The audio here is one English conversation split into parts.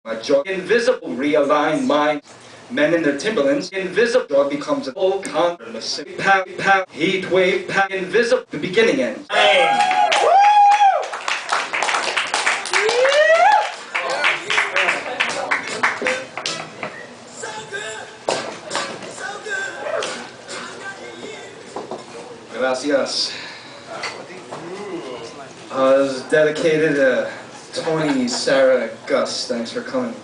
My jaw invisible, realign mind. Men in their Timberlands, invisible jaw becomes a full converse. Heat wave, invisible, the beginning ends. Gracias. This is dedicated to Tony, Sarah, Gus. Thanks for coming.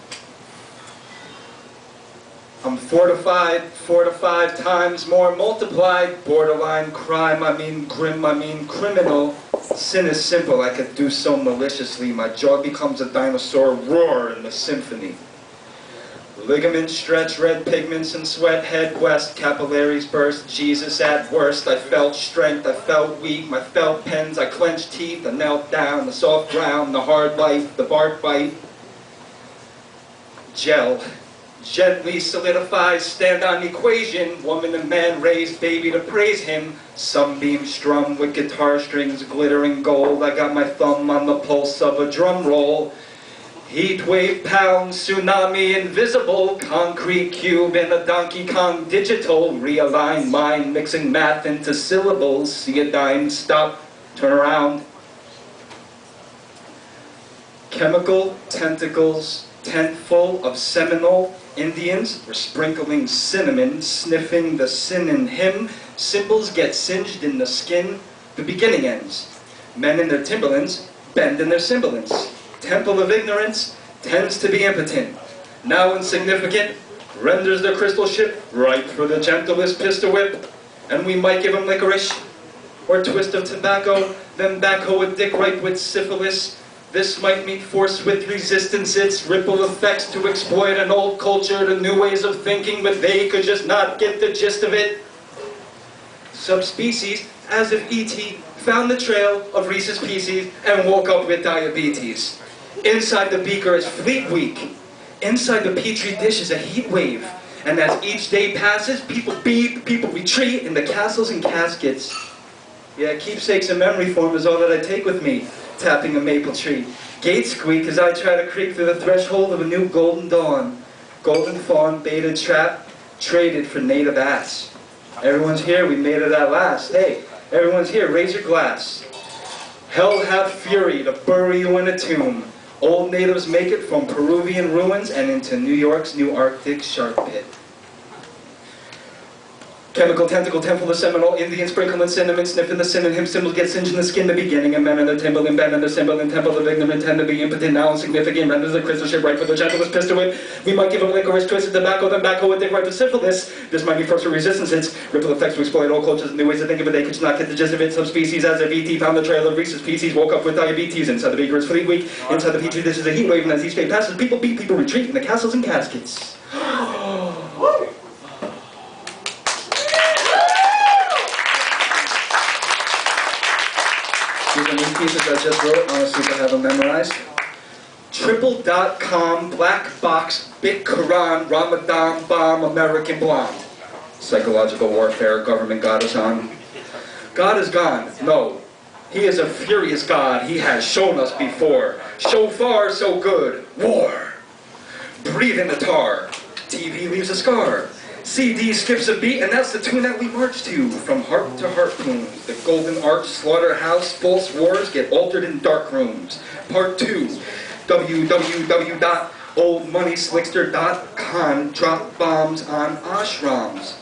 I'm fortified 5 times more multiplied. Borderline crime, I mean grim, I mean criminal. Sin is simple, I could do so maliciously. My jaw becomes a dinosaur roar in the symphony. Ligaments stretch, red pigments and sweat, head west, capillaries burst, Jesus at worst. I felt strength, I felt weak, my felt pens, I clenched teeth, I knelt down, the soft ground, the hard life, the bark bite. Gel, gently solidifies, stand on equation, woman and man raised baby to praise him. Sunbeam strum with guitar strings glittering gold, I got my thumb on the pulse of a drum roll. Heat wave pound, tsunami invisible, concrete cube in a Donkey Kong digital, realign mind, mixing math into syllables, see a dime, stop, turn around. Chemical tentacles, tent full of Seminole Indians were sprinkling cinnamon, sniffing the sin in him, symbols get singed in the skin, the beginning ends. Men in their Timberlands bend in their Cymbalans. Temple of ignorance tends to be impotent. Now insignificant, renders the crystal ship ripe for the gentlest pistol whip. And we might give him licorice, or twist of tobacco, then backhoe a dick ripe with syphilis. This might meet force with resistance, its ripple effects to exploit an old culture to new ways of thinking, but they could just not get the gist of it. Subspecies, as if E.T. found the trail of Reese's Pieces and woke up with diabetes. Inside the beaker is Fleet Week. Inside the petri dish is a heat wave. And as each day passes, people beep, people retreat in the castles and caskets. Yeah, keepsakes in memory form is all that I take with me, tapping a maple tree. Gates squeak as I try to creep through the threshold of a new golden dawn. Golden fawn, baited trap, traded for native ass. Everyone's here, we made it at last. Hey, everyone's here, raise your glass. Hell have fury to bury you in a tomb. Old natives make it from Peruvian ruins and into New York's new Arctic shark pit. Chemical tentacle, temple of Seminole, Indian sprinkling cinnamon, sniffing the sin in him, symbols get singed in the skin, the beginning, and men in their temple, and bend in their symbol, and temple of ignorant tend to be impotent, now insignificant, renders the crystal ship right for the gentlest pistol whip. We might give him licorice, twisted tobacco, then backhoe with dick right to syphilis. This might be first for resistance, it's ripple effects to exploit all cultures and new ways of thinking, but they could not get the gist of it. Subspecies as if E.T. found the trail of Reese's Pieces, woke up with diabetes. Inside the beaker is Fleet Week, inside the petri dish is a heat wave, and as each day passes, people beat, people retreat in the castles and caskets. These are new pieces I just wrote, honestly I have them memorized. Triple.com, black box, big Quran, Ramadan bomb, American blonde. Psychological warfare, government got us on. God is gone, no. He is a furious God, he has shown us before. So far, so good, war. Breathe in the tar, TV leaves a scar. CD skips a beat, and that's the tune that we march to. From heart to harpoons, the golden arch, slaughterhouse, false wars get altered in dark rooms. Part 2, www.oldmoneyslickster.com, drop bombs on ashrams.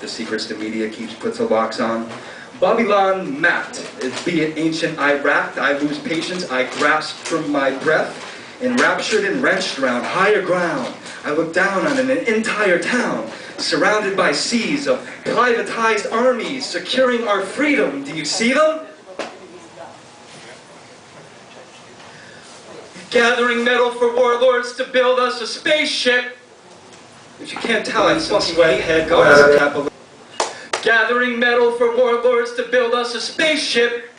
The secrets the media keeps puts a locks on. Babylon mapped, be it ancient Iraq, I lose patience, I grasp from my breath. Enraptured and wrenched around higher ground, I look down on an entire town, surrounded by seas of privatized armies, securing our freedom. Do you see them? Gathering metal for warlords to build us a spaceship. If you can't tell, I'm some sweathead goddess of capital. Gathering metal for warlords to build us a spaceship.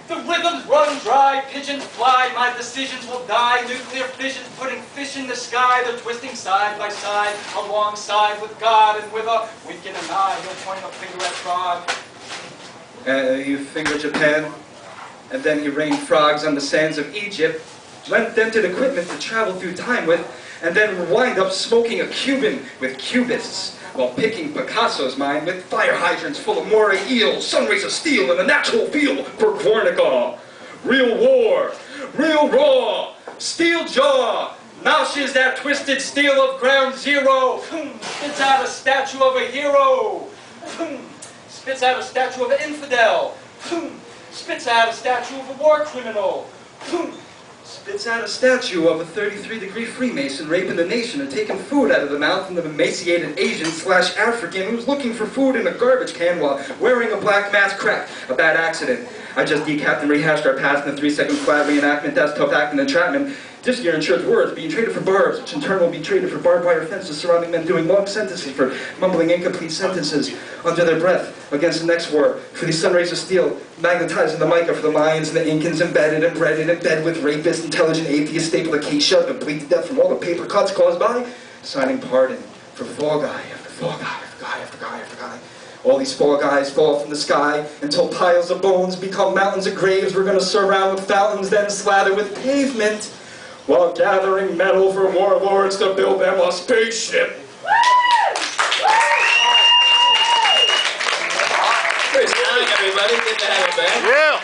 The rhythms run dry, pigeons fly, my decisions will die. Nuclear fission's putting fish in the sky. They're twisting side by side, alongside with God. And with a wink and an eye, he'll point a finger at Prague. You finger Japan, and then he rained frogs on the sands of Egypt. Length-dented equipment to travel through time with, and then wind up smoking a Cuban with cubists, while picking Picasso's mind with fire hydrants full of moray eels, sun rays of steel, and a natural feel for Guernica. Real war, real raw, steel jaw, noshes that twisted steel of ground zero, spits out a statue of a hero, spits out a statue of an infidel, spits out a statue of a war criminal, spits out a statue of a 33-degree Freemason raping the nation and taking food out of the mouth of an emaciated Asian/African who's looking for food in a garbage can while wearing a black mask. Crack. A bad accident. I just decapped and rehashed our past in a 3-second flat reenactment. That's tough acting entrapment. This year in church words being traded for barbs, which in turn will be traded for barbed wire fences surrounding men doing long sentences for mumbling incomplete sentences under their breath against the next war. For these sun rays of steel, magnetizing the mica for the Mayans and the Incans, embedded and breaded in bed with rapists, intelligent atheists, stapled a case shut and bleed to death from all the paper cuts caused by signing pardon for fall guy after fall guy after guy after guy after guy. All these fall guys fall from the sky until piles of bones become mountains of graves we're going to surround with fountains, then slather with pavement, while gathering metal for warlords to build them a spaceship. Praise God, everybody. Good to have you back. Yeah.